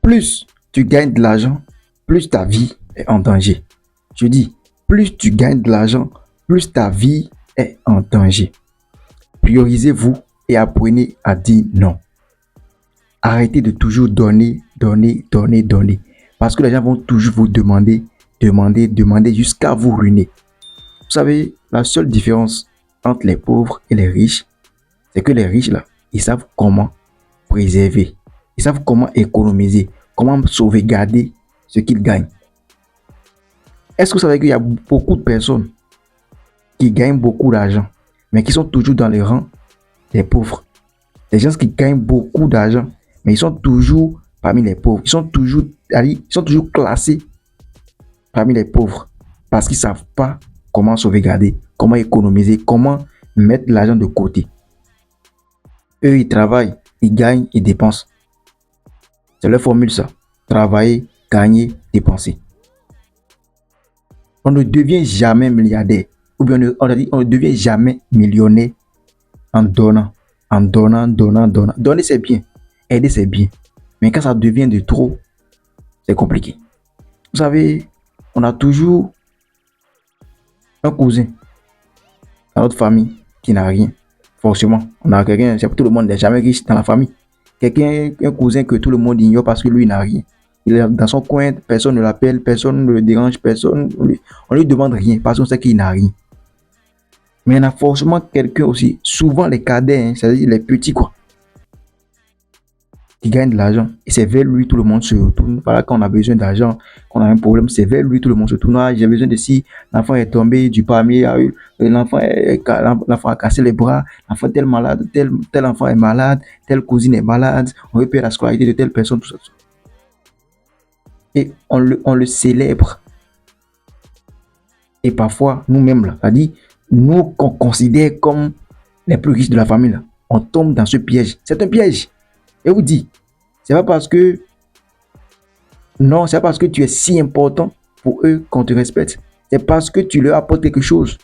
Plus tu gagnes de l'argent, plus ta vie est en danger. Je dis, plus tu gagnes de l'argent, plus ta vie est en danger. Priorisez-vous et apprenez à dire non. Arrêtez de toujours donner, donner, donner, donner. Parce que les gens vont toujours vous demander, demander, demander jusqu'à vous ruiner. Vous savez, la seule différence entre les pauvres et les riches, c'est que les riches, là, ils savent comment préserver. Ils savent comment économiser, comment sauvegarder ce qu'ils gagnent. Est-ce que vous savez qu'il y a beaucoup de personnes qui gagnent beaucoup d'argent, mais qui sont toujours dans les rangs des pauvres? Des gens qui gagnent beaucoup d'argent, mais ils sont toujours parmi les pauvres. Ils sont toujours classés parmi les pauvres parce qu'ils ne savent pas comment sauvegarder, comment économiser, comment mettre l'argent de côté. Eux, ils travaillent, ils gagnent, ils dépensent. C'est leur formule, ça. Travailler, gagner, dépenser. On ne devient jamais milliardaire. Ou bien on ne devient jamais millionnaire en donnant. En donnant, donnant, donnant. Donner, c'est bien. Aider, c'est bien. Mais quand ça devient de trop, c'est compliqué. Vous savez, on a toujours un cousin dans notre famille qui n'a rien. Forcément, on a quelqu'un, c'est tout le monde n'est jamais riche dans la famille. Quelqu'un, un cousin que tout le monde ignore parce que lui il n'a rien. Il est dans son coin, personne ne l'appelle, personne ne le dérange, on lui demande rien parce qu'on sait qu'il n'a rien. Mais il y en a forcément quelqu'un aussi, souvent les cadets, c'est-à-dire les petits quoi, qui gagnent de l'argent. Et c'est vers lui tout le monde se retourne. Voilà, quand on a besoin d'argent, quand on a un problème, c'est vers lui tout le monde se tourne. Ah, j'ai besoin de si l'enfant est tombé du palmier, l'enfant a cassé les bras, l'enfant tel malade, tel enfant est malade, telle cousine est malade, on veut payer la scolarité de telle personne, tout ça. Et on le célèbre. Et parfois, nous-mêmes, là, c'est-à-dire, nous qu'on considère comme les plus riches de la famille, là, on tombe dans ce piège. C'est un piège. Et vous dit, c'est pas parce que tu es si important pour eux qu'on te respecte. C'est parce que tu leur apportes quelque chose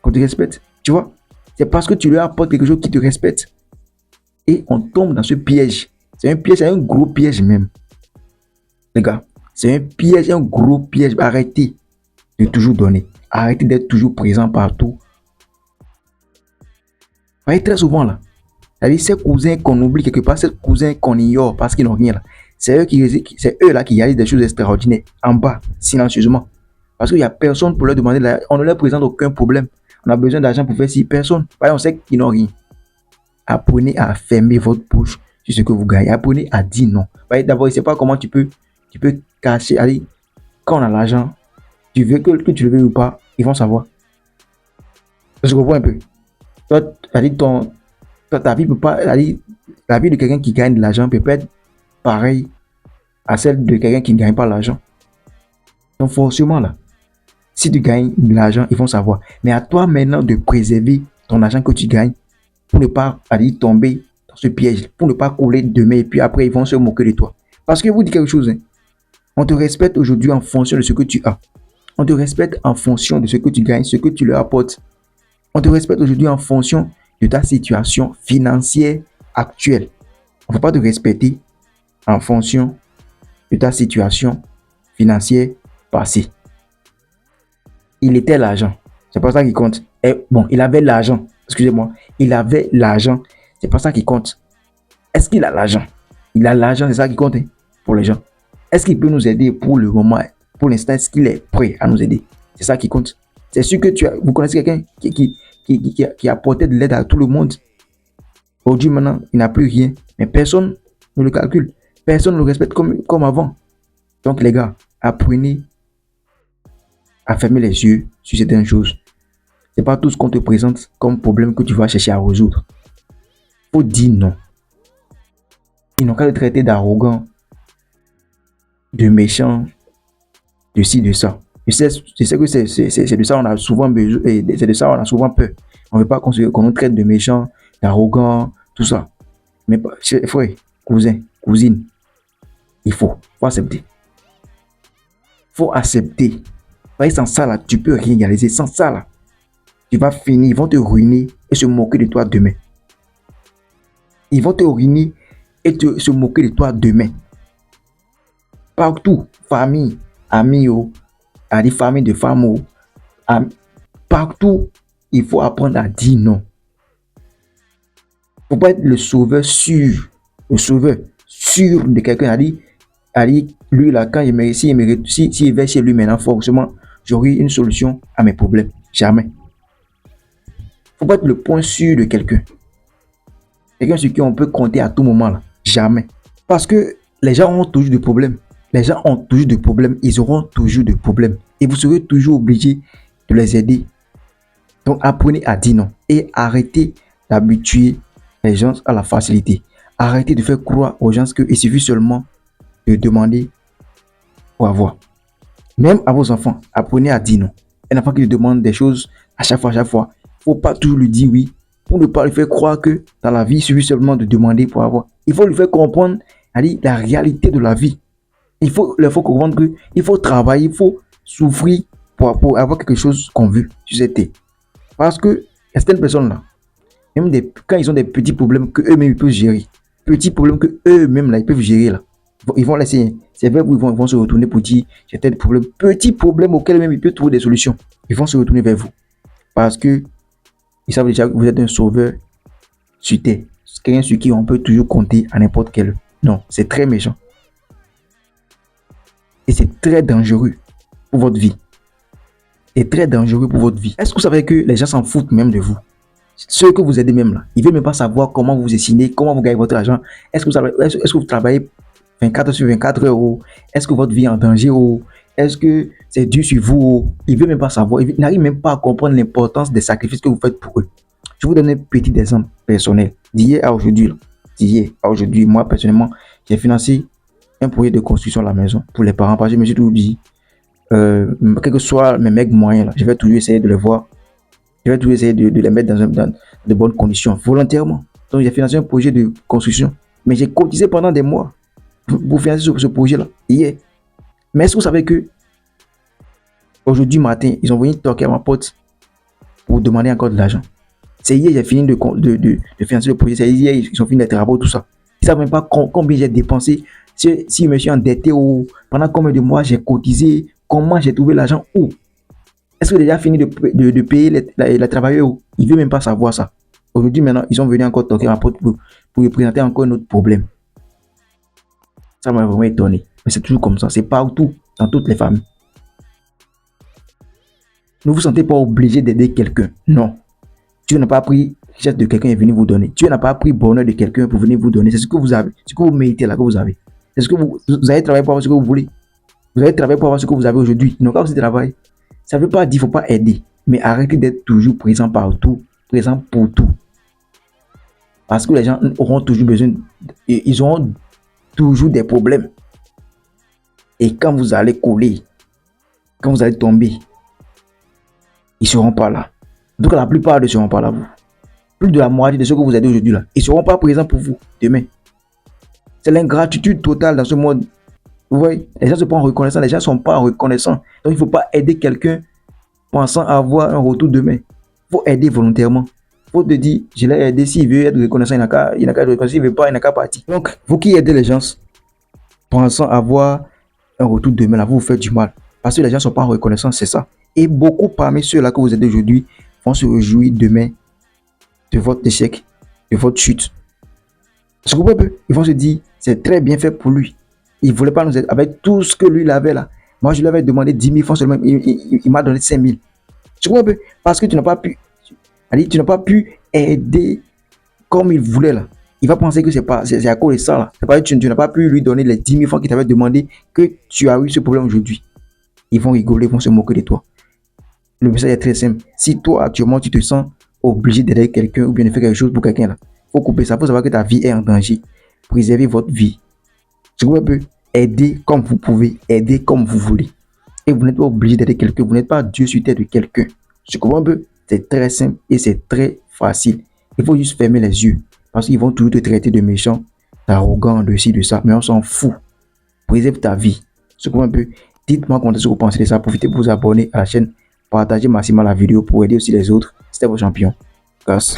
qu'on te respecte. Tu vois? C'est parce que tu leur apportes quelque chose qui te respecte. Et on tombe dans ce piège. C'est un piège, c'est un gros piège même. Les gars, c'est un piège, un gros piège. Arrêtez de toujours donner. Arrêtez d'être toujours présent partout. Vous voyez, très souvent là, c'est-à-dire ces cousins qu'on oublie quelque part, ces cousins qu'on ignore parce qu'ils n'ont rien là. C'est eux là qui réalisent des choses extraordinaires en bas, silencieusement. Parce qu'il n'y a personne pour leur demander, on ne leur présente aucun problème. On a besoin d'argent pour faire si personne. On sait qu'ils n'ont rien. Apprenez à fermer votre bouche sur ce que vous gagnez. Apprenez à dire non. D'abord, je ne sais pas comment tu peux cacher. Allez, quand on a l'argent, tu veux que tu le veux ou pas, ils vont savoir. Je comprends un peu. Toi, ta vie peut pas, la vie de quelqu'un qui gagne de l'argent peut pas être pareille à celle de quelqu'un qui ne gagne pas l'argent. Donc forcément là, si tu gagnes de l'argent, ils vont savoir. Mais à toi maintenant de préserver ton argent que tu gagnes pour ne pas tomber dans ce piège, pour ne pas couler demain et puis après ils vont se moquer de toi. Parce que vous dites quelque chose, hein, on te respecte aujourd'hui en fonction de ce que tu as. On te respecte en fonction de ce que tu gagnes, ce que tu leur apportes. On te respecte aujourd'hui en fonction de ta situation financière actuelle. On ne peut pas te respecter en fonction de ta situation financière passée. Il était l'argent. C'est pas ça qui compte. Et bon, il avait l'argent. Excusez-moi. Il avait l'argent. C'est pas ça qui compte. Est-ce qu'il a l'argent? Il a l'argent, c'est ça qui compte, hein, pour les gens. Est-ce qu'il peut nous aider pour le moment? Pour l'instant, est-ce qu'il est prêt à nous aider? C'est ça qui compte. C'est sûr que vous connaissez quelqu'un qui apportait de l'aide à tout le monde. Aujourd'hui, maintenant, il n'a plus rien. Mais personne ne le calcule. Personne ne le respecte comme avant. Donc, les gars, apprenez à fermer les yeux sur certaines choses. Ce n'est pas tout ce qu'on te présente comme problème que tu vas chercher à résoudre. Il faut dire non. Ils n'ont qu'à le traiter d'arrogant, de méchant, de ci, de ça. Je sais que c'est de ça qu'on a souvent besoin, et c'est de ça qu'on a souvent peur. On ne veut pas qu'on nous traite de méchants, d'arrogants, tout ça. Mais frère, cousin, cousine, il faut accepter. Il faut accepter. Sans ça là, tu peux rien réaliser. Sans ça là, tu vas finir, ils vont te ruiner et se moquer de toi demain. Ils vont te ruiner et se moquer de toi demain. Partout, famille, amis, à des familles de femmes, partout, il faut apprendre à dire non. Il ne faut pas être le sauveur sûr, de quelqu'un. A dit, lui là, quand s'il va chez lui maintenant, forcément, j'aurai une solution à mes problèmes. Jamais. Il ne faut pas être le point sûr de quelqu'un. Quelqu'un sur qui on peut compter à tout moment là. Jamais. Parce que les gens ont toujours des problèmes. Ils auront toujours des problèmes. Et vous serez toujours obligé de les aider. Donc apprenez à dire non. Et arrêtez d'habituer les gens à la facilité. Arrêtez de faire croire aux gens qu'il suffit seulement de demander pour avoir. Même à vos enfants, apprenez à dire non. Un enfant qui te demande des choses à chaque fois, il ne faut pas toujours lui dire oui. Pour ne pas lui faire croire que dans la vie, il suffit seulement de demander pour avoir. Il faut lui faire comprendre la réalité de la vie. Il faut comprendre qu'il faut travailler, il faut souffrir pour avoir quelque chose qu'on veut sur cette terre. Parce que certaines personnes là, même quand ils ont des petits problèmes que eux-mêmes ils peuvent gérer, petits problèmes que eux-mêmes là ils peuvent gérer là, ils vont laisser. C'est vrai qu'ils vont se retourner pour dire certains problèmes, petits problèmes auxquels même ils peuvent trouver des solutions. Ils vont se retourner vers vous parce que ils savent déjà que vous êtes un sauveur sur terre, quelqu'un sur qui on peut toujours compter à n'importe quel. Non, c'est très méchant. Et c'est très dangereux pour votre vie. C'est très dangereux pour votre vie. Est-ce que vous savez que les gens s'en foutent même de vous? Ceux que vous aidez même là, ils ne veulent même pas savoir comment vous dessinez, comment vous gagnez votre argent. Est-ce que vous travaillez 24 sur 24 heures? Est-ce que votre vie est en danger? Est-ce que c'est dur sur vous? Ils ne veulent même pas savoir. Ils n'arrivent même pas à comprendre l'importance des sacrifices que vous faites pour eux. Je vous donne un petit exemple personnel. D'hier à aujourd'hui, moi personnellement, j'ai financé un projet de construction de la maison pour les parents. Parce que je me suis toujours dit, quel que soit mes mecs moyens, là, je vais toujours essayer de les voir. Je vais toujours essayer de les mettre dans de bonnes conditions, volontairement. Donc, j'ai financé un projet de construction. Mais j'ai cotisé pendant des mois pour financer ce projet-là, hier. Mais est-ce que vous savez que aujourd'hui matin, ils ont venu toquer à ma porte pour demander encore de l'argent? C'est hier, j'ai fini de financer le projet. C'est hier, ils ont fini les travaux, tout ça. Ils ne savent même pas combien j'ai dépensé. Si je me suis endetté pendant combien de mois j'ai cotisé, comment j'ai trouvé l'argent, où. Est-ce que j'ai déjà fini de payer les travailleurs? Ils ne veulent même pas savoir ça. Aujourd'hui, maintenant, ils sont venus encore toquer à ma porte pour lui présenter encore un autre problème. Ça m'a vraiment étonné. Mais c'est toujours comme ça. C'est partout, dans toutes les familles. Ne vous sentez pas obligé d'aider quelqu'un. Non. Dieu n'a pas pris richesse de quelqu'un et est venu vous donner. Dieu n'a pas pris bonheur de quelqu'un pour venir vous donner. C'est ce que vous avez. Ce que vous méritez là, que vous avez. C'est ce que vous allez travailler pour avoir ce que vous voulez. Vous allez travailler pour avoir ce que vous avez aujourd'hui. Ils n'ont pas aussi travailler. Ça ne veut pas dire qu'il ne faut pas aider. Mais arrêtez d'être toujours présent partout. Présent pour tout. Parce que les gens auront toujours besoin. Ils auront toujours des problèmes. Et quand vous allez couler, quand vous allez tomber, ils ne seront pas là. Donc la plupart ne seront pas là. Plus de la moitié de ceux que vous aidez aujourd'hui là, ils ne seront pas présents pour vous demain. C'est l'ingratitude totale dans ce monde. Vous voyez, les gens ne sont pas reconnaissants, les gens ne sont pas reconnaissants. Donc il ne faut pas aider quelqu'un pensant avoir un retour demain. Il faut aider volontairement. Il faut te dire, je l'ai aidé, s'il veut être reconnaissant, il n'a qu'à être reconnaissant, s'il ne veut pas, il n'a qu'à partir. Donc, vous qui aidez les gens pensant avoir un retour demain, là, vous faites du mal. Parce que les gens ne sont pas reconnaissants, c'est ça. Et beaucoup parmi ceux-là que vous aidez aujourd'hui vont se réjouir demain de votre échec, de votre chute. Parce que ils vont se dire, c'est très bien fait pour lui. Il ne voulait pas nous aider avec tout ce que lui il avait là. Moi, je lui avais demandé 10 000 francs seulement. Il m'a donné 5 000. Tu comprends un peu? Parce que tu n'as pas pu aider comme il voulait là. Il va penser que c'est à cause de ça là. C'est pas que tu n'as pas pu lui donner les 10 000 francs qu'il t'avait demandé que tu as eu ce problème aujourd'hui. Ils vont rigoler, ils vont se moquer de toi. Le message est très simple. Si toi, actuellement, tu te sens obligé d'aider quelqu'un ou bien de faire quelque chose pour quelqu'un là, il faut couper ça. Il faut savoir que ta vie est en danger. Préservez votre vie. Tu comprends un peu? Aidez comme vous pouvez, aidez comme vous voulez. Et vous n'êtes pas obligé d'aider quelqu'un, vous n'êtes pas Dieu sur terre de quelqu'un. Tu comprends un peu? C'est très simple et c'est très facile. Il faut juste fermer les yeux parce qu'ils vont toujours te traiter de méchant, d'arrogant, de ci, de ça. Mais on s'en fout. Préserve ta vie. Tu comprends un peu? Dites-moi comment est-ce que vous pensez de ça. Profitez pour vous abonner à la chaîne. Partagez massivement la vidéo pour aider aussi les autres. C'était vos champions. Grâce.